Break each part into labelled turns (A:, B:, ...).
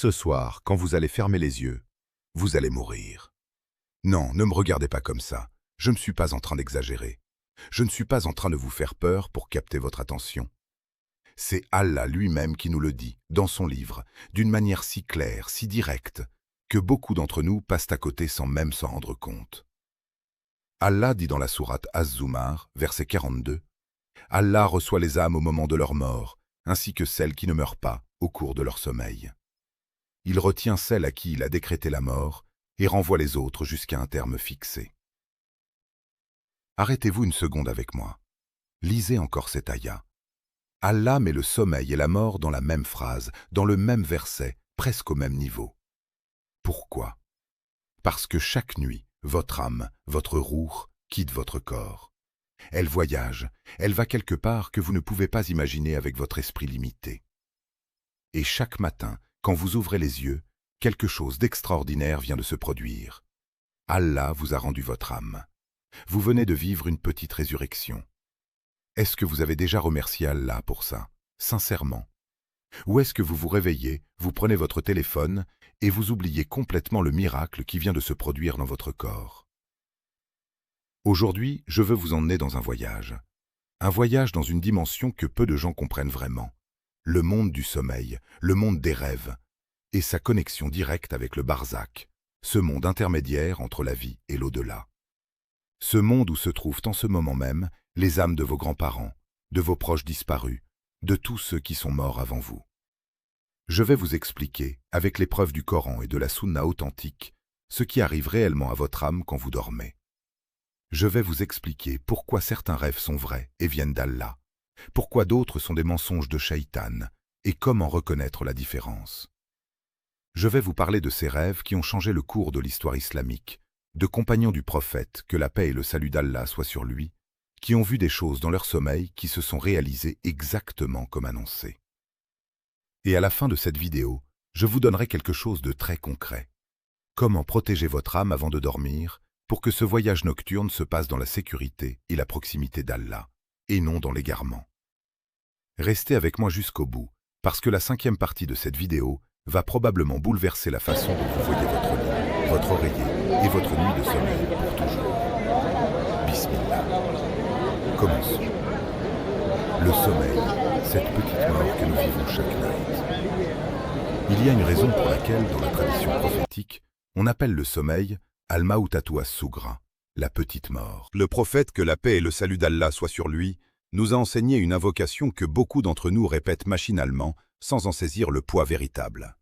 A: Ce soir, quand vous allez fermer les yeux, vous allez mourir. Non, ne me regardez pas comme ça. Je ne suis pas en train d'exagérer. Je ne suis pas en train de vous faire peur pour capter votre attention. C'est Allah lui-même qui nous le dit, dans son livre, d'une manière si claire, si directe, que beaucoup d'entre nous passent à côté sans même s'en rendre compte. Allah dit dans la sourate Az-Zumar, verset 42, « Allah reçoit les âmes au moment de leur mort, ainsi que celles qui ne meurent pas au cours de leur sommeil. Il retient celles à qui il a décrété la mort et renvoie les autres jusqu'à un terme fixé. » Arrêtez-vous une seconde avec moi. Lisez encore cette ayah. Allah met le sommeil et la mort dans la même phrase, dans le même verset, presque au même niveau. Pourquoi? Parce que chaque nuit, votre âme, votre roue, quitte votre corps. Elle voyage, elle va quelque part que vous ne pouvez pas imaginer avec votre esprit limité. Et chaque matin, quand vous ouvrez les yeux, quelque chose d'extraordinaire vient de se produire. Allah vous a rendu votre âme. Vous venez de vivre une petite résurrection. Est-ce que vous avez déjà remercié Allah pour ça, sincèrement? Ou est-ce que vous vous réveillez, vous prenez votre téléphone et vous oubliez complètement le miracle qui vient de se produire dans votre corps? Aujourd'hui, je veux vous emmener dans un voyage dans une dimension que peu de gens comprennent vraiment, le monde du sommeil, le monde des rêves, et sa connexion directe avec le barzakh, ce monde intermédiaire entre la vie et l'au-delà. Ce monde où se trouvent en ce moment même les âmes de vos grands-parents, de vos proches disparus, de tous ceux qui sont morts avant vous. Je vais vous expliquer, avec les preuves du Coran et de la Sunna authentique, ce qui arrive réellement à votre âme quand vous dormez. Je vais vous expliquer pourquoi certains rêves sont vrais et viennent d'Allah, pourquoi d'autres sont des mensonges de Shaitan, et comment reconnaître la différence. Je vais vous parler de ces rêves qui ont changé le cours de l'histoire islamique, de compagnons du prophète, que la paix et le salut d'Allah soient sur lui, qui ont vu des choses dans leur sommeil qui se sont réalisées exactement comme annoncé. Et à la fin de cette vidéo, je vous donnerai quelque chose de très concret. Comment protéger votre âme avant de dormir pour que ce voyage nocturne se passe dans la sécurité et la proximité d'Allah, et non dans l'égarement. Restez avec moi jusqu'au bout, parce que la 5e partie de cette vidéo va probablement bouleverser la façon dont vous voyez votre lit, votre oreiller et votre nuit de sommeil pour toujours. Bismillah. Commençons. Le sommeil, cette petite mort que nous vivons chaque nuit. Il y a une raison pour laquelle, dans la tradition prophétique, on appelle le sommeil Al-Maoutatu as-Sugra, la petite mort. Le prophète, que la paix et le salut d'Allah soient sur lui, nous a enseigné une invocation que beaucoup d'entre nous répètent machinalement, sans en saisir le poids véritable.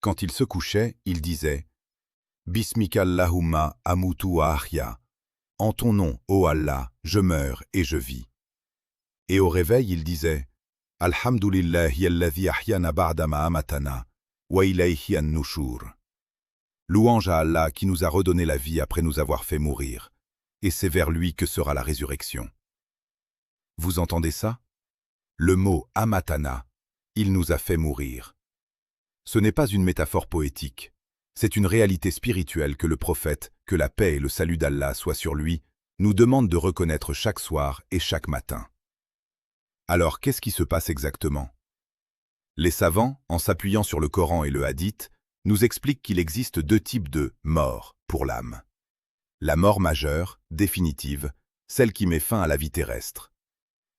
A: Quand il se couchait, il disait « Bismika Allahumma amutu wa ahya » « En ton nom, ô Allah, je meurs et je vis. » Et au réveil, il disait « Alhamdulillahi alladhi ahyana ba'dama amatana, wa ilayhi an-nushur » Louange à Allah qui nous a redonné la vie après nous avoir fait mourir, et c'est vers lui que sera la résurrection. Vous entendez ça? Le mot « amatana », il nous a fait mourir. Ce n'est pas une métaphore poétique. C'est une réalité spirituelle que le prophète, que la paix et le salut d'Allah soient sur lui, nous demande de reconnaître chaque soir et chaque matin. Alors, qu'est-ce qui se passe exactement? Les savants, en s'appuyant sur le Coran et le Hadith, nous expliquent qu'il existe 2 types de « mort » pour l'âme. La mort majeure, définitive, celle qui met fin à la vie terrestre.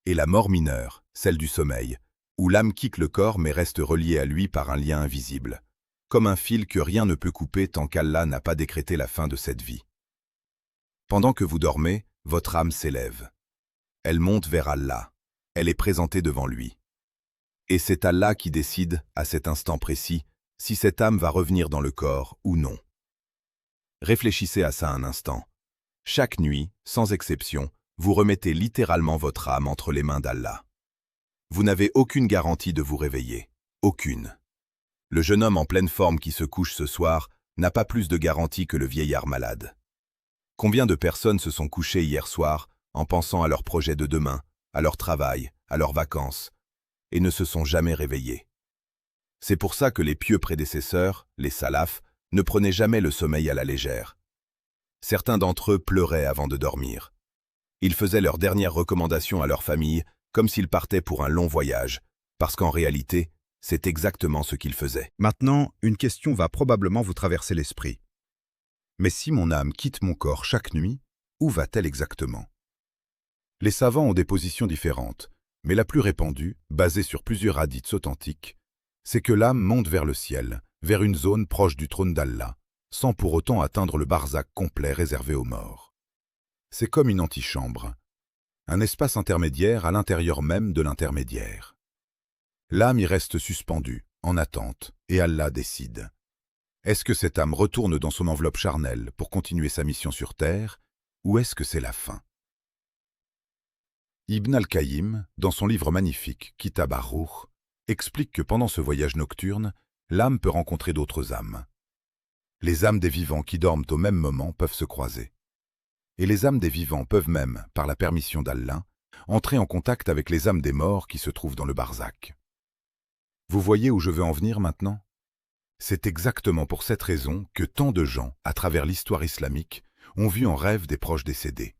A: Et la mort mineure, celle du sommeil, où l'âme quitte le corps mais reste reliée à lui par un lien invisible, comme un fil que rien ne peut couper tant qu'Allah n'a pas décrété la fin de cette vie. Pendant que vous dormez, votre âme s'élève. Elle monte vers Allah. Elle est présentée devant lui. Et c'est Allah qui décide, à cet instant précis, si cette âme va revenir dans le corps ou non. Réfléchissez à ça un instant. Chaque nuit, sans exception, vous remettez littéralement votre âme entre les mains d'Allah. Vous n'avez aucune garantie de vous réveiller. Aucune. Le jeune homme en pleine forme qui se couche ce soir n'a pas plus de garantie que le vieillard malade. Combien de personnes se sont couchées hier soir en pensant à leurs projets de demain, à leur travail, à leurs vacances, et ne se sont jamais réveillées? C'est pour ça que les pieux prédécesseurs, les salafs, ne prenaient jamais le sommeil à la légère. Certains d'entre eux pleuraient avant de dormir. Ils faisaient leurs dernières recommandations à leur famille comme s'ils partaient pour un long voyage, parce qu'en réalité, C'est exactement ce qu'il faisait.
B: Maintenant, une question va probablement vous traverser l'esprit. Mais si mon âme quitte mon corps chaque nuit, où va-t-elle exactement? Les savants ont des positions différentes, mais la plus répandue, basée sur plusieurs hadiths authentiques, c'est que l'âme monte vers le ciel, vers une zone proche du trône d'Allah, sans pour autant atteindre le barzakh complet réservé aux morts. C'est comme une antichambre, un espace intermédiaire à l'intérieur même de l'intermédiaire. L'âme y reste suspendue, en attente, et Allah décide. Est-ce que cette âme retourne dans son enveloppe charnelle pour continuer sa mission sur terre, ou est-ce que c'est la fin? Ibn al-Qayyim, dans son livre magnifique Kitab ar-Ruh, explique que pendant ce voyage nocturne, l'âme peut rencontrer d'autres âmes. Les âmes des vivants qui dorment au même moment peuvent se croiser. Et les âmes des vivants peuvent même, par la permission d'Allah, entrer en contact avec les âmes des morts qui se trouvent dans le barzakh. Vous voyez où je veux en venir maintenant? C'est exactement pour cette raison que tant de gens, à travers l'histoire islamique, ont vu en rêve des proches décédés.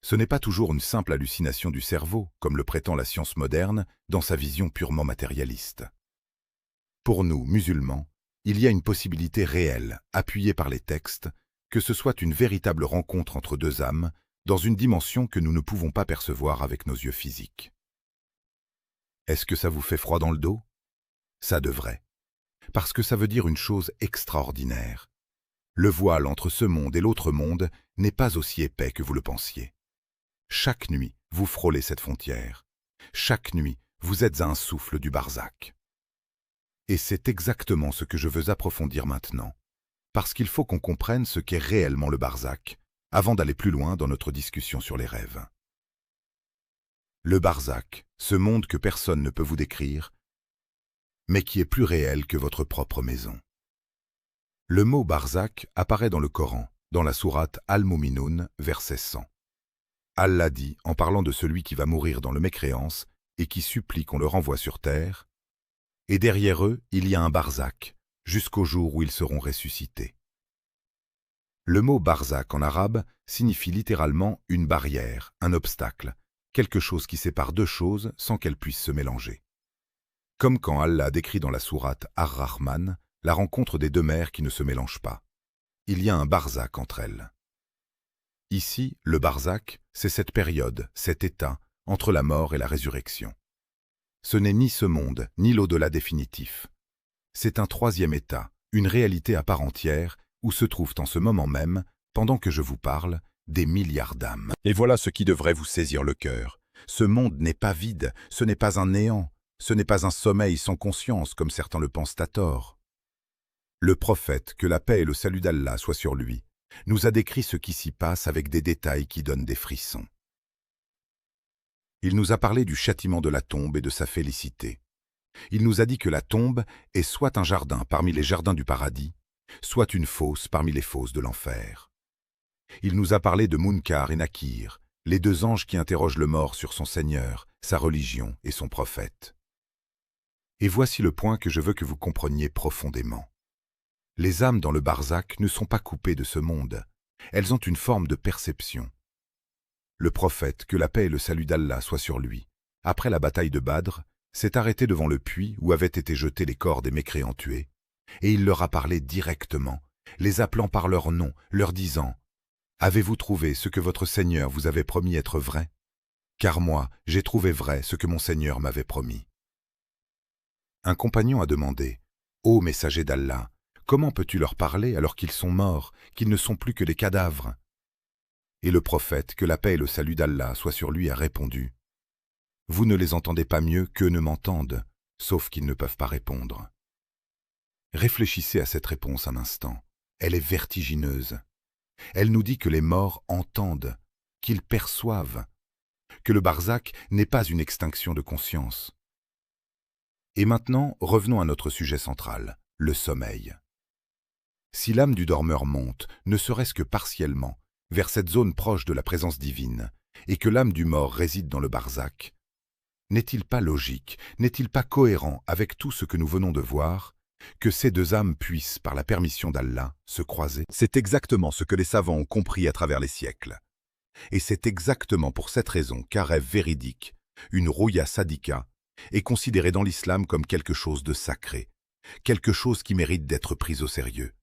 B: Ce n'est pas toujours une simple hallucination du cerveau, comme le prétend la science moderne dans sa vision purement matérialiste. Pour nous, musulmans, il y a une possibilité réelle, appuyée par les textes, que ce soit une véritable rencontre entre deux âmes, dans une dimension que nous ne pouvons pas percevoir avec nos yeux physiques. Est-ce que ça vous fait froid dans le dos? Ça devrait. Parce que ça veut dire une chose extraordinaire. Le voile entre ce monde et l'autre monde n'est pas aussi épais que vous le pensiez. Chaque nuit, vous frôlez cette frontière. Chaque nuit, vous êtes à un souffle du barzakh. Et c'est exactement ce que je veux approfondir maintenant, parce qu'il faut qu'on comprenne ce qu'est réellement le barzakh, avant d'aller plus loin dans notre discussion sur les rêves. Le barzakh, ce monde que personne ne peut vous décrire, mais qui est plus réel que votre propre maison. Le mot barzakh apparaît dans le Coran, dans la sourate Al-Mu'minun, verset 100. Allah dit, en parlant de celui qui va mourir dans le mécréance et qui supplie qu'on le renvoie sur terre, « Et derrière eux, il y a un barzakh, jusqu'au jour où ils seront ressuscités. » Le mot barzakh en arabe signifie littéralement une barrière, un obstacle, quelque chose qui sépare deux choses sans qu'elles puissent se mélanger. Comme quand Allah décrit dans la sourate Ar-Rahman la rencontre des deux mers qui ne se mélangent pas. Il y a un barzakh entre elles. Ici, le barzakh, c'est cette période, cet état, entre la mort et la résurrection. Ce n'est ni ce monde, ni l'au-delà définitif. C'est un troisième état, une réalité à part entière, où se trouvent en ce moment même, pendant que je vous parle, des milliards d'âmes. Et voilà ce qui devrait vous saisir le cœur. Ce monde n'est pas vide, ce n'est pas un néant, ce n'est pas un sommeil sans conscience, comme certains le pensent à tort. Le prophète, que la paix et le salut d'Allah soient sur lui, nous a décrit ce qui s'y passe avec des détails qui donnent des frissons. Il nous a parlé du châtiment de la tombe et de sa félicité. Il nous a dit que la tombe est soit un jardin parmi les jardins du paradis, soit une fosse parmi les fosses de l'enfer. Il nous a parlé de Munkar et Nakir, les deux anges qui interrogent le mort sur son Seigneur, sa religion et son prophète. Et voici le point que je veux que vous compreniez profondément. Les âmes dans le barzakh ne sont pas coupées de ce monde. Elles ont une forme de perception. Le prophète, que la paix et le salut d'Allah soient sur lui, après la bataille de Badr, s'est arrêté devant le puits où avaient été jetés les corps des mécréants tués, et il leur a parlé directement, les appelant par leur nom, leur disant « Avez-vous trouvé ce que votre Seigneur vous avait promis être vrai? Car moi, j'ai trouvé vrai ce que mon Seigneur m'avait promis. » Un compagnon a demandé « Ô messager d'Allah, comment peux-tu leur parler alors qu'ils sont morts, qu'ils ne sont plus que des cadavres ?» Et le prophète, que la paix et le salut d'Allah soient sur lui, a répondu « Vous ne les entendez pas mieux qu'eux ne m'entendent, sauf qu'ils ne peuvent pas répondre. » Réfléchissez à cette réponse un instant. Elle est vertigineuse. Elle nous dit que les morts entendent, qu'ils perçoivent, que le barzakh n'est pas une extinction de conscience. Et maintenant, revenons à notre sujet central, le sommeil. Si l'âme du dormeur monte, ne serait-ce que partiellement, vers cette zone proche de la présence divine, et que l'âme du mort réside dans le barzakh, n'est-il pas logique, n'est-il pas cohérent avec tout ce que nous venons de voir, que ces deux âmes puissent, par la permission d'Allah, se croiser? C'est exactement ce que les savants ont compris à travers les siècles. Et c'est exactement pour cette raison qu'un rêve véridique, une ruya sadika,
A: est considéré dans l'islam comme quelque chose de sacré, quelque chose qui mérite d'être pris au sérieux.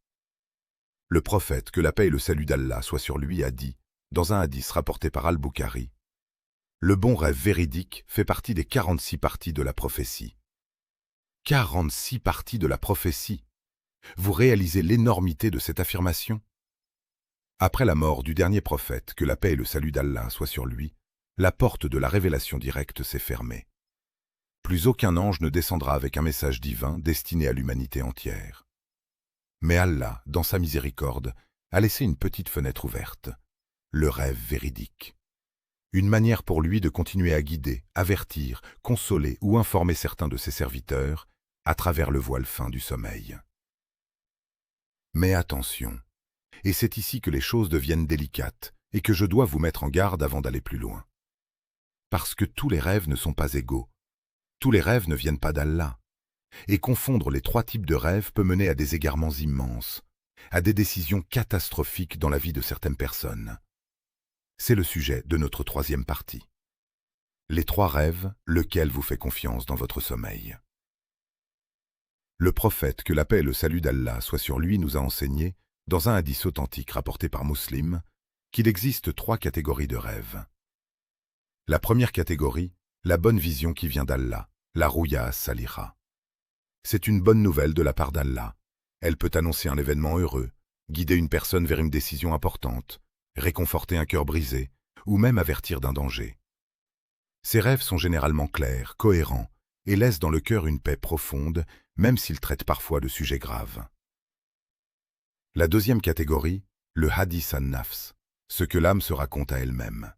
A: Le prophète, que la paix et le salut d'Allah soient sur lui, a dit, dans un hadith rapporté par Al-Bukhari, « Le bon rêve véridique fait partie des 46 parties de la prophétie. » 46 parties de la prophétie. Vous réalisez l'énormité de cette affirmation? Après la mort du dernier prophète, que la paix et le salut d'Allah soient sur lui, la porte de la révélation directe s'est fermée. Plus aucun ange ne descendra avec un message divin destiné à l'humanité entière. Mais Allah, dans sa miséricorde, a laissé une petite fenêtre ouverte, le rêve véridique. Une manière pour lui de continuer à guider, avertir, consoler ou informer certains de ses serviteurs à travers le voile fin du sommeil. Mais attention, et c'est ici que les choses deviennent délicates et que je dois vous mettre en garde avant d'aller plus loin. Parce que tous les rêves ne sont pas égaux, tous les rêves ne viennent pas d'Allah. Et confondre les 3 types de rêves peut mener à des égarements immenses, à des décisions catastrophiques dans la vie de certaines personnes. C'est le sujet de notre 3e partie. Les 3 rêves, lequel vous fait confiance dans votre sommeil. Le prophète, que la paix et le salut d'Allah soient sur lui, nous a enseigné, dans un hadith authentique rapporté par Muslim, qu'il existe 3 catégories de rêves. La première catégorie, la bonne vision qui vient d'Allah, la ruya as-saliha. C'est une bonne nouvelle de la part d'Allah. Elle peut annoncer un événement heureux, guider une personne vers une décision importante, réconforter un cœur brisé, ou même avertir d'un danger. Ces rêves sont généralement clairs, cohérents, et laissent dans le cœur une paix profonde, même s'ils traitent parfois de sujets graves. La deuxième catégorie, le hadith an-nafs, ce que l'âme se raconte à elle-même.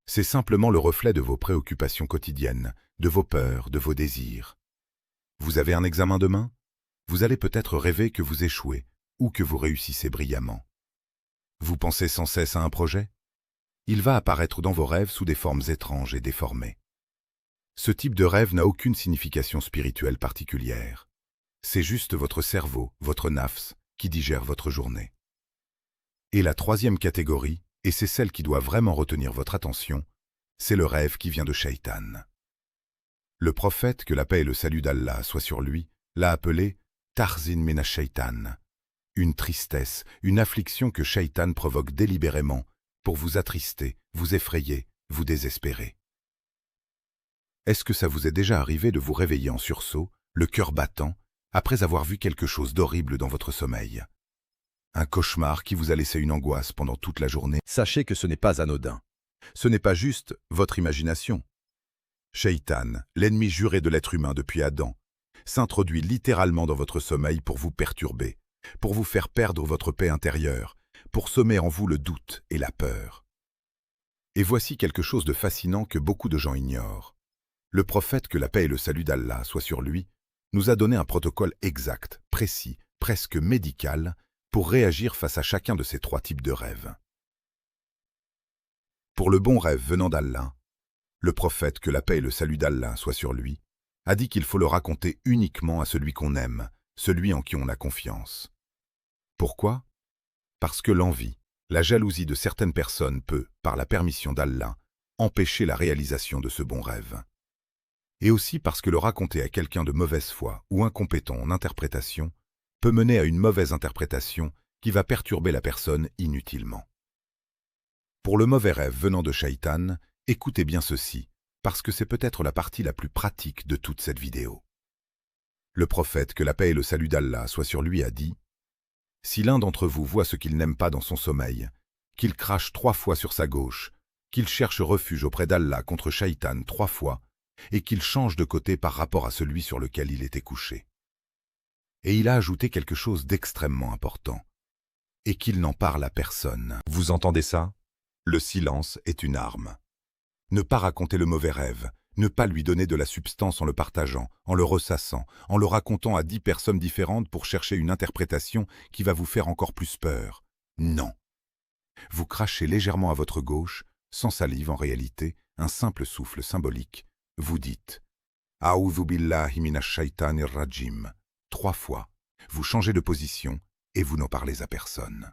A: C'est simplement le reflet de vos préoccupations quotidiennes, de vos peurs, de vos désirs. Vous avez un examen demain? Vous allez peut-être rêver que vous échouez ou que vous réussissez brillamment. Vous pensez sans cesse à un projet? Il va apparaître dans vos rêves sous des formes étranges et déformées. Ce type de rêve n'a aucune signification spirituelle particulière. C'est juste votre cerveau, votre nafs, qui digère votre journée. Et la troisième catégorie, et c'est celle qui doit vraiment retenir votre attention, c'est le rêve qui vient de Shaitan. Le prophète, que la paix et le salut d'Allah soient sur lui, l'a appelé « Tahzin mina Shaitan », une tristesse, une affliction que Shaitan provoque délibérément pour vous attrister, vous effrayer, vous désespérer. Est-ce que ça vous est déjà arrivé de vous réveiller en sursaut, le cœur battant, après avoir vu quelque chose d'horrible dans votre sommeil? Un cauchemar qui vous a laissé une angoisse pendant toute la journée?
B: Sachez que ce n'est pas anodin. Ce n'est pas juste votre imagination. Shaitan, l'ennemi juré de l'être humain depuis Adam, s'introduit littéralement dans votre sommeil pour vous perturber, pour vous faire perdre votre paix intérieure, pour semer en vous le doute et la peur. Et voici quelque chose de fascinant que beaucoup de gens ignorent. Le prophète, que la paix et le salut d'Allah soient sur lui, nous a donné un protocole exact, précis, presque médical, pour réagir face à chacun de ces 3 types de rêves. Pour le bon rêve venant d'Allah, le prophète, que la paix et le salut d'Allah soient sur lui, a dit qu'il faut le raconter uniquement à celui qu'on aime, celui en qui on a confiance. Pourquoi? Parce que l'envie, la jalousie de certaines personnes peut, par la permission d'Allah, empêcher la réalisation de ce bon rêve. Et aussi parce que le raconter à quelqu'un de mauvaise foi ou incompétent en interprétation peut mener à une mauvaise interprétation qui va perturber la personne inutilement. Pour le mauvais rêve venant de Shaitan, écoutez bien ceci, parce que c'est peut-être la partie la plus pratique de toute cette vidéo. Le prophète, que la paix et le salut d'Allah soient sur lui, a dit « Si l'un d'entre vous voit ce qu'il n'aime pas dans son sommeil, qu'il crache 3 fois sur sa gauche, qu'il cherche refuge auprès d'Allah contre Shaitan 3 fois, et qu'il change de côté par rapport à celui sur lequel il était couché. » Et il a ajouté quelque chose d'extrêmement important. Et qu'il n'en parle à personne. Vous entendez ça? Le silence est une arme. Ne pas raconter le mauvais rêve, ne pas lui donner de la substance en le partageant, en le ressassant, en le racontant à 10 personnes différentes pour chercher une interprétation qui va vous faire encore plus peur. Non. Vous crachez légèrement à votre gauche, sans salive en réalité, un simple souffle symbolique. Vous dites « A'udhu billahi minash shaitanir rajim » 3 fois, vous changez de position et vous n'en parlez à personne.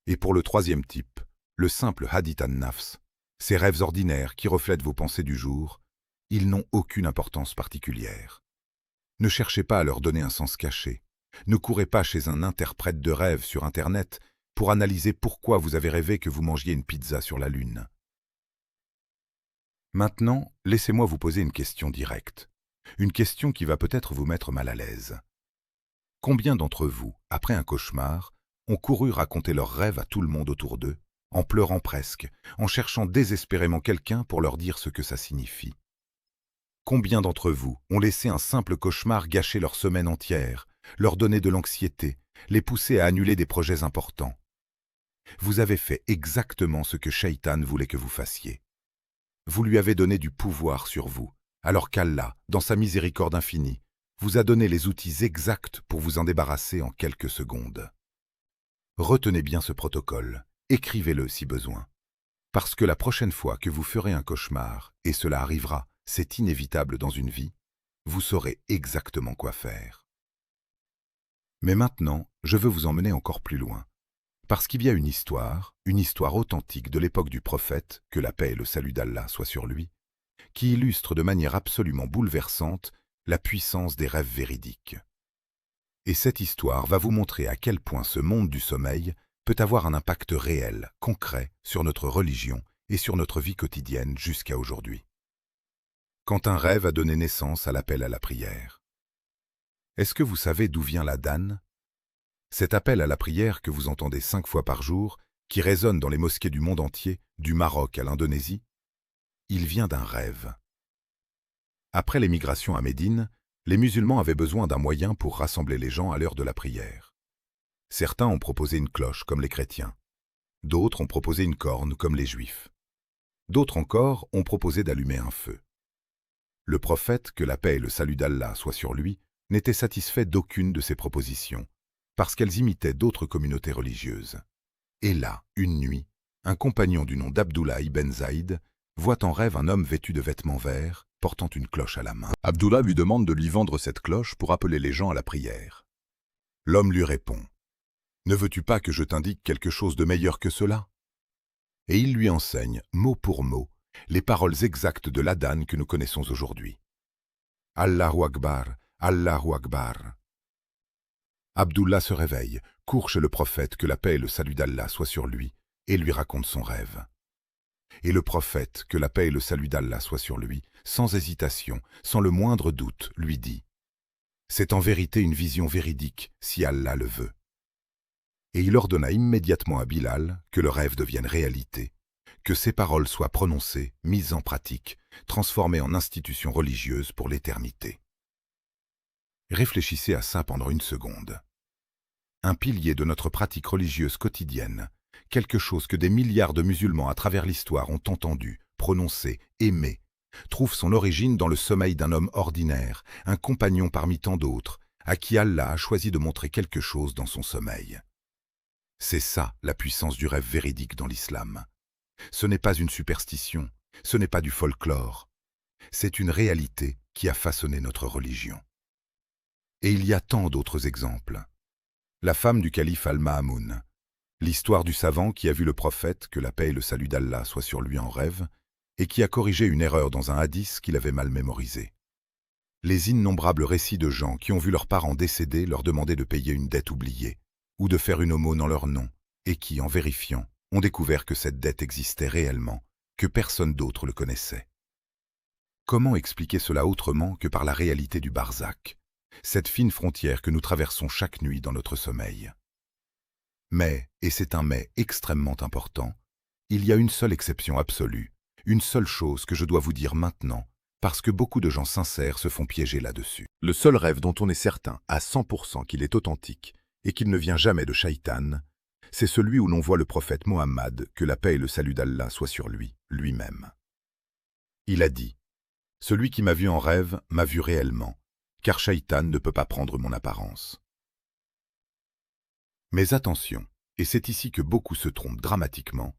B: Et pour le 3e type, le simple hadith an-nafs, ces rêves ordinaires qui reflètent vos pensées du jour,
A: Ils n'ont aucune importance particulière. Ne cherchez pas à leur donner un sens caché. Ne courez pas chez un interprète de rêve sur Internet pour analyser pourquoi vous avez rêvé que vous mangiez une pizza sur la Lune. Maintenant, laissez-moi vous poser une question directe. Une question qui va peut-être vous mettre mal à l'aise. Combien d'entre vous, après un cauchemar, ont couru raconter leurs rêves à tout le monde autour d'eux, en pleurant presque, en cherchant désespérément quelqu'un pour leur dire ce que ça signifie? Combien d'entre vous ont laissé un simple cauchemar gâcher leur semaine entière, leur donner de l'anxiété, les pousser à annuler des projets importants? Vous avez fait exactement ce que Shaitan voulait que vous fassiez. Vous lui avez donné du pouvoir sur vous, alors qu'Allah, dans sa miséricorde infinie, vous a donné les outils exacts pour vous en débarrasser en quelques secondes. Retenez bien ce protocole, écrivez-le si besoin. Parce que la prochaine fois que vous ferez un cauchemar, et cela arrivera, c'est inévitable dans une vie, vous saurez exactement quoi faire. Mais maintenant, je veux vous emmener encore plus loin. Parce qu'il y a une histoire authentique de l'époque du prophète, que la paix et le salut d'Allah soient sur lui, qui illustre de manière absolument bouleversante la puissance des rêves véridiques. Et cette histoire va vous montrer à quel point ce monde du sommeil peut avoir un impact réel, concret, sur notre religion et sur notre vie quotidienne jusqu'à aujourd'hui. Quand un rêve a donné naissance à l'appel à la prière. Est-ce que vous savez d'où vient l'adhan? Cet appel à la prière que vous entendez 5 fois par jour, qui résonne dans les mosquées du monde entier, du Maroc à l'Indonésie, il vient d'un rêve. Après l'émigration à Médine, les musulmans avaient besoin d'un moyen pour rassembler les gens à l'heure de la prière. Certains ont proposé une cloche, comme les chrétiens. D'autres ont proposé une corne, comme les juifs. D'autres encore ont proposé d'allumer un feu. Le prophète, que la paix et le salut d'Allah soient sur lui, n'était satisfait d'aucune de ces propositions, parce qu'elles imitaient d'autres communautés religieuses. Et là, une nuit, un compagnon du nom d'Abdullah ibn Zaïd voit en rêve un homme vêtu de vêtements verts, portant une cloche à la main. Abdullah lui demande de lui vendre cette cloche pour appeler les gens à la prière. L'homme lui répond: « Ne veux-tu pas que je t'indique quelque chose de meilleur que cela ?» Et il lui enseigne, mot pour mot, les paroles exactes de l'adhan que nous connaissons aujourd'hui. Allahu Akbar, Allahu Akbar. Abdullah se réveille, court chez le prophète, que la paix et le salut d'Allah soient sur lui, et lui raconte son rêve. Et le prophète, que la paix et le salut d'Allah soient sur lui, sans hésitation, sans le moindre doute, lui dit: « C'est en vérité une vision véridique, si Allah le veut. » Et il ordonna immédiatement à Bilal que le rêve devienne réalité, que ces paroles soient prononcées, mises en pratique, transformées en institution religieuse pour l'éternité. Réfléchissez à ça pendant une seconde. Un pilier de notre pratique religieuse quotidienne, quelque chose que des milliards de musulmans à travers l'histoire ont entendu, prononcé, aimé, trouve son origine dans le sommeil d'un homme ordinaire, un compagnon parmi tant d'autres, à qui Allah a choisi de montrer quelque chose dans son sommeil. C'est ça la puissance du rêve véridique dans l'islam. Ce n'est pas une superstition, ce n'est pas du folklore. C'est une réalité qui a façonné notre religion. Et il y a tant d'autres exemples. La femme du calife Al-Ma'amoun, l'histoire du savant qui a vu le prophète, que la paix et le salut d'Allah soient sur lui en rêve, et qui a corrigé une erreur dans un hadith qu'il avait mal mémorisé. Les innombrables récits de gens qui ont vu leurs parents décédés leur demander de payer une dette oubliée, ou de faire une aumône en leur nom, et qui, en vérifiant, ont découvert que cette dette existait réellement, que personne d'autre le connaissait. Comment expliquer cela autrement que par la réalité du barzakh, cette fine frontière que nous traversons chaque nuit dans notre sommeil? Mais, et c'est un mais extrêmement important, il y a une seule exception absolue, une seule chose que je dois vous dire maintenant, parce que beaucoup de gens sincères se font piéger là-dessus. Le seul rêve dont on est certain à 100% qu'il est authentique et qu'il ne vient jamais de Shaitan, c'est celui où l'on voit le prophète Mohammed, que la paix et le salut d'Allah soient sur lui, lui-même. Il a dit: « Celui qui m'a vu en rêve m'a vu réellement, car Shaitan ne peut pas prendre mon apparence. » Mais attention, et c'est ici que beaucoup se trompent dramatiquement,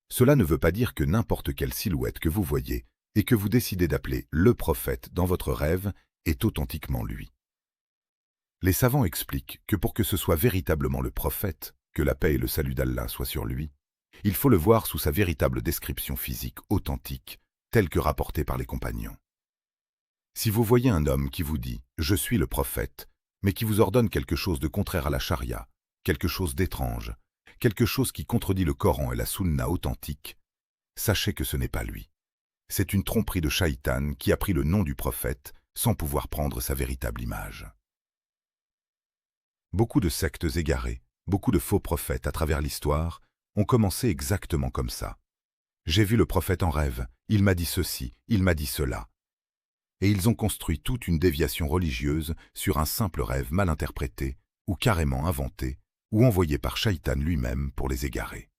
A: cela ne veut pas dire que n'importe quelle silhouette que vous voyez et que vous décidez d'appeler le prophète dans votre rêve est authentiquement lui. Les savants expliquent que pour que ce soit véritablement le prophète, que la paix et le salut d'Allah soient sur lui, il faut le voir sous sa véritable description physique authentique, telle que rapportée par les compagnons. Si vous voyez un homme qui vous dit « Je suis le prophète », mais qui vous ordonne quelque chose de contraire à la charia, quelque chose d'étrange, quelque chose qui contredit le Coran et la Sunna authentique, sachez que ce n'est pas lui. C'est une tromperie de Shaitan qui a pris le nom du prophète sans pouvoir prendre sa véritable image. Beaucoup de sectes égarées, beaucoup de faux prophètes à travers l'histoire ont commencé exactement comme ça. J'ai vu le prophète en rêve, il m'a dit ceci, il m'a dit cela. Et ils ont construit toute une déviation religieuse sur un simple rêve mal interprété, ou carrément inventé, ou envoyé par Shaitan lui-même pour les égarer.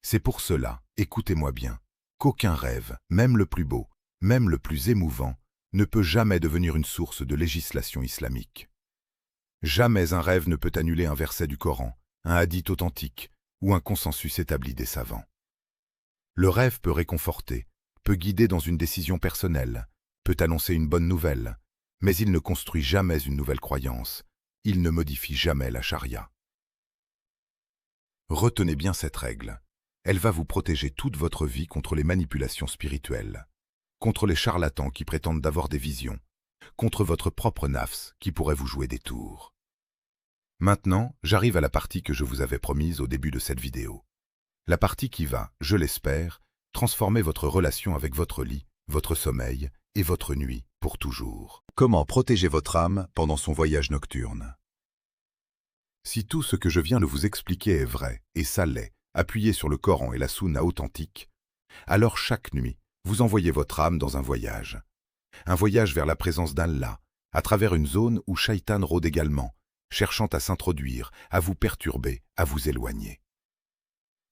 A: C'est pour cela, écoutez-moi bien, qu'aucun rêve, même le plus beau, même le plus émouvant, ne peut jamais devenir une source de législation islamique. Jamais un rêve ne peut annuler un verset du Coran, un hadith authentique ou un consensus établi des savants. Le rêve peut réconforter, peut guider dans une décision personnelle, peut annoncer une bonne nouvelle, mais il ne construit jamais une nouvelle croyance, il ne modifie jamais la charia. Retenez bien cette règle. Elle va vous protéger toute votre vie contre les manipulations spirituelles, contre les charlatans qui prétendent d'avoir des visions, contre votre propre nafs qui pourrait vous jouer des tours. Maintenant, j'arrive à la partie que je vous avais promise au début de cette vidéo. La partie qui va, je l'espère, transformer votre relation avec votre lit, votre sommeil et votre nuit pour toujours. Comment protéger votre âme pendant son voyage nocturne? Si tout ce que je viens de vous expliquer est vrai, et ça l'est, appuyé sur le Coran et la Sunna authentique, alors chaque nuit, vous envoyez votre âme dans un voyage vers la présence d'Allah, à travers une zone où Shaitan rôde également, cherchant à s'introduire, à vous perturber, à vous éloigner.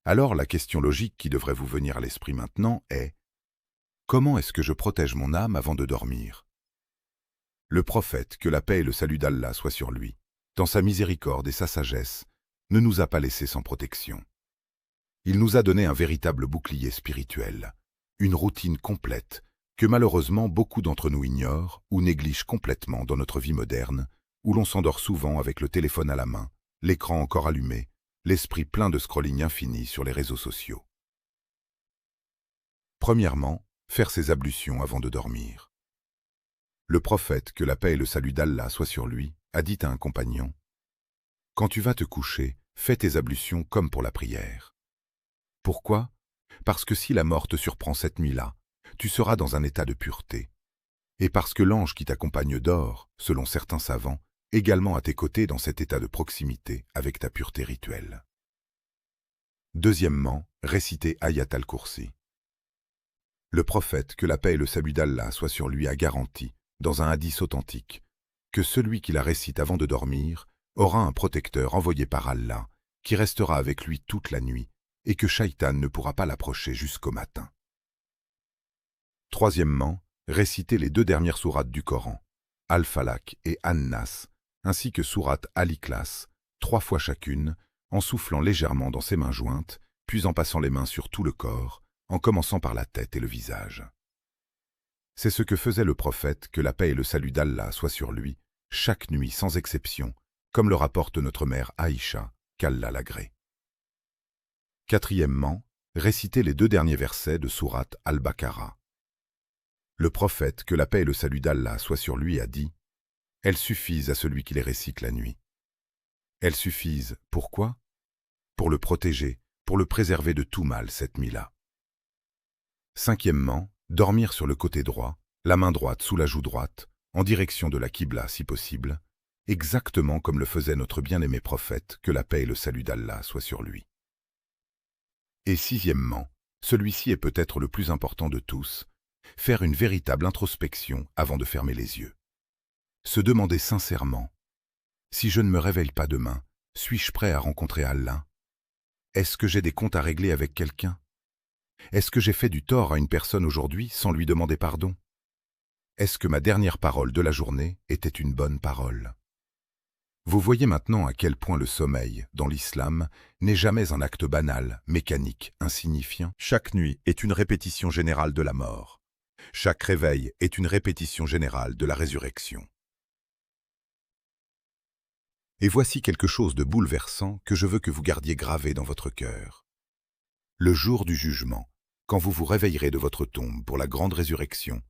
A: Alors la question logique qui devrait vous venir à l'esprit maintenant est « Comment est-ce que je protège mon âme avant de dormir ?» Le prophète, que la paix et le salut d'Allah soient sur lui, dans sa miséricorde et sa sagesse, ne nous a pas laissés sans protection. Il nous a donné un véritable bouclier spirituel, une routine complète que malheureusement beaucoup d'entre nous ignorent ou négligent complètement dans notre vie moderne, où l'on s'endort souvent avec le téléphone à la main, l'écran encore allumé, l'esprit plein de scrolling infini sur les réseaux sociaux. Premièrement, faire ses ablutions avant de dormir. Le prophète, que la paix et le salut d'Allah soient sur lui, a dit à un compagnon « Quand tu vas te coucher, fais tes ablutions comme pour la prière. » Pourquoi? Parce que si la mort te surprend cette nuit-là, tu seras dans un état de pureté. Et parce que l'ange qui t'accompagne dort, selon certains savants, également à tes côtés dans cet état de proximité avec ta pureté rituelle. Deuxièmement, réciter Ayat al-Kursi. Le prophète, que la paix et le salut d'Allah soient sur lui, a garanti, dans un hadith authentique, que celui qui la récite avant de dormir aura un protecteur envoyé par Allah, qui restera avec lui toute la nuit, et que Shaitan ne pourra pas l'approcher jusqu'au matin. Troisièmement, réciter les 2 dernières sourates du Coran, Al-Falaq et An-Nas, ainsi que sourate Al-Ikhlas, 3 fois chacune, en soufflant légèrement dans ses mains jointes, puis en passant les mains sur tout le corps, en commençant par la tête et le visage. C'est ce que faisait le prophète, que la paix et le salut d'Allah soient sur lui, chaque nuit sans exception, comme le rapporte notre mère Aïcha, qu'Allah l'agrée. Quatrièmement, réciter les 2 derniers versets de sourate Al-Baqarah. Le prophète, que la paix et le salut d'Allah soient sur lui, a dit « Elles suffisent à celui qui les récite la nuit. » Elles suffisent, pourquoi? Pour le protéger, pour le préserver de tout mal cette nuit-là. Cinquièmement, dormir sur le côté droit, la main droite sous la joue droite, en direction de la Qibla si possible, exactement comme le faisait notre bien-aimé prophète, que la paix et le salut d'Allah soient sur lui. Et sixièmement, celui-ci est peut-être le plus important de tous, faire une véritable introspection avant de fermer les yeux. Se demander sincèrement, si je ne me réveille pas demain, suis-je prêt à rencontrer Allah? Est-ce que j'ai des comptes à régler avec quelqu'un? Est-ce que j'ai fait du tort à une personne aujourd'hui sans lui demander pardon? Est-ce que ma dernière parole de la journée était une bonne parole? Vous voyez maintenant à quel point le sommeil, dans l'islam, n'est jamais un acte banal, mécanique, insignifiant. Chaque nuit est une répétition générale de la mort. Chaque réveil est une répétition générale de la résurrection. Et voici quelque chose de bouleversant que je veux que vous gardiez gravé dans votre cœur. Le jour du jugement, quand vous vous réveillerez de votre tombe pour la grande résurrection,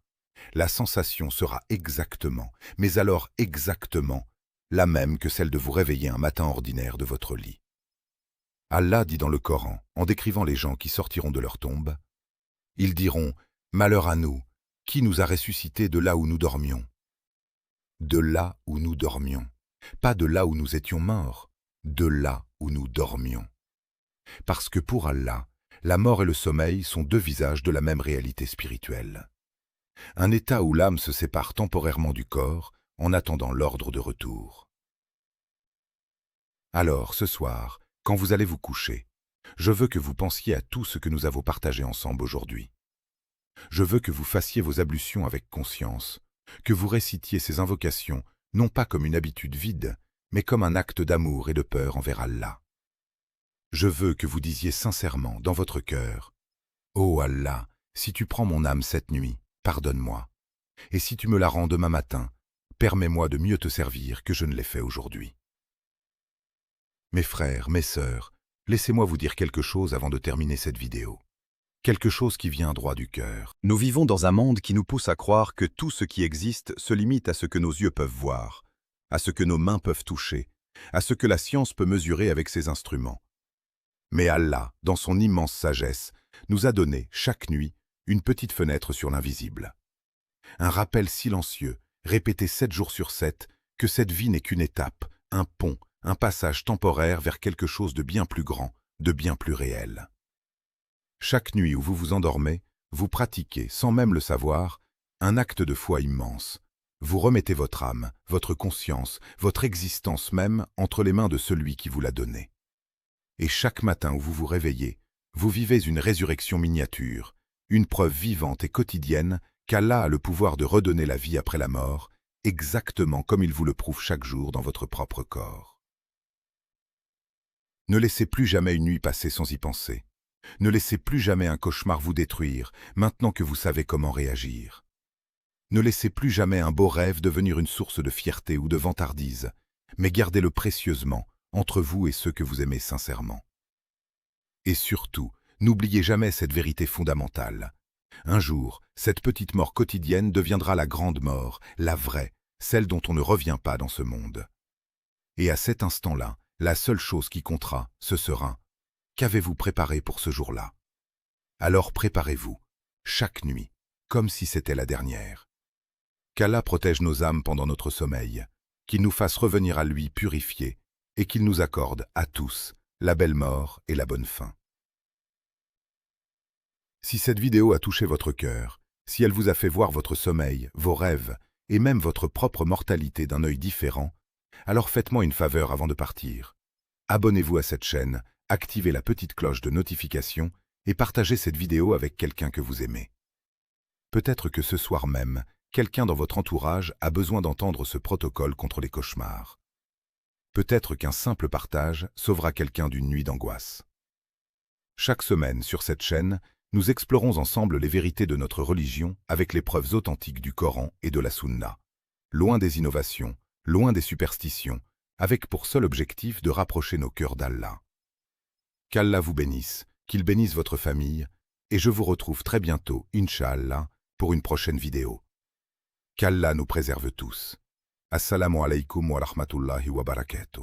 A: La sensation sera exactement, mais alors exactement, la même que celle de vous réveiller un matin ordinaire de votre lit. Allah dit dans le Coran, en décrivant les gens qui sortiront de leur tombe, « Ils diront, malheur à nous, qui nous a ressuscités de là où nous dormions ?» De là où nous dormions. Pas de là où nous étions morts, de là où nous dormions. Parce que pour Allah, la mort et le sommeil sont deux visages de la même réalité spirituelle. Un état où l'âme se sépare temporairement du corps en attendant l'ordre de retour. Alors, ce soir, quand vous allez vous coucher, je veux que vous pensiez à tout ce que nous avons partagé ensemble aujourd'hui. Je veux que vous fassiez vos ablutions avec conscience, que vous récitiez ces invocations non pas comme une habitude vide, mais comme un acte d'amour et de peur envers Allah. Je veux que vous disiez sincèrement dans votre cœur, « Ô Allah, si tu prends mon âme cette nuit, pardonne-moi, et si tu me la rends demain matin, permets-moi de mieux te servir que je ne l'ai fait aujourd'hui. » Mes frères, mes sœurs, laissez-moi vous dire quelque chose avant de terminer cette vidéo. Quelque chose qui vient droit du cœur.
B: Nous vivons dans un monde qui nous pousse à croire que tout ce qui existe se limite à ce que nos yeux peuvent voir, à ce que nos mains peuvent toucher, à ce que la science peut mesurer avec ses instruments. Mais Allah, dans son immense sagesse, nous a donné, chaque nuit, une petite fenêtre sur l'invisible. Un rappel silencieux, répété 7 jours sur 7, que cette vie n'est qu'une étape, un pont, un passage temporaire vers quelque chose de bien plus grand, de bien plus réel. Chaque nuit où vous vous endormez, vous pratiquez, sans même le savoir, un acte de foi immense. Vous remettez votre âme, votre conscience, votre existence même entre les mains de celui qui vous l'a donnée. Et chaque matin où vous vous réveillez, vous vivez une résurrection miniature, une preuve vivante et quotidienne qu'Allah a le pouvoir de redonner la vie après la mort, exactement comme il vous le prouve chaque jour dans votre propre corps. Ne laissez plus jamais une nuit passer sans y penser. Ne laissez plus jamais un cauchemar vous détruire, maintenant que vous savez comment réagir. Ne laissez plus jamais un beau rêve devenir une source de fierté ou de vantardise, mais gardez-le précieusement entre vous et ceux que vous aimez sincèrement. Et surtout, n'oubliez jamais cette vérité fondamentale. Un jour, cette petite mort quotidienne deviendra la grande mort, la vraie, celle dont on ne revient pas dans ce monde. Et à cet instant-là, la seule chose qui comptera, ce sera « Qu'avez-vous préparé pour ce jour-là » Alors préparez-vous, chaque nuit, comme si c'était la dernière. Qu'Allah protège nos âmes pendant notre sommeil, qu'il nous fasse revenir à lui purifiés, et qu'il nous accorde, à tous, la belle mort et la bonne fin. Si cette vidéo a touché votre cœur, si elle vous a fait voir votre sommeil, vos rêves, et même votre propre mortalité d'un œil différent, alors faites-moi une faveur avant de partir. Abonnez-vous à cette chaîne, activez la petite cloche de notification et partagez cette vidéo avec quelqu'un que vous aimez. Peut-être que ce soir même, quelqu'un dans votre entourage a besoin d'entendre ce protocole contre les cauchemars. Peut-être qu'un simple partage sauvera quelqu'un d'une nuit d'angoisse. Chaque semaine sur cette chaîne, nous explorons ensemble les vérités de notre religion avec les preuves authentiques du Coran et de la Sunna. Loin des innovations, loin des superstitions, avec pour seul objectif de rapprocher nos cœurs d'Allah. Qu'Allah vous bénisse, qu'il bénisse votre famille, et je vous retrouve très bientôt, Inch'Allah, pour une prochaine vidéo. Qu'Allah nous préserve tous. Assalamu alaikum wa rahmatullahi wa barakatuh.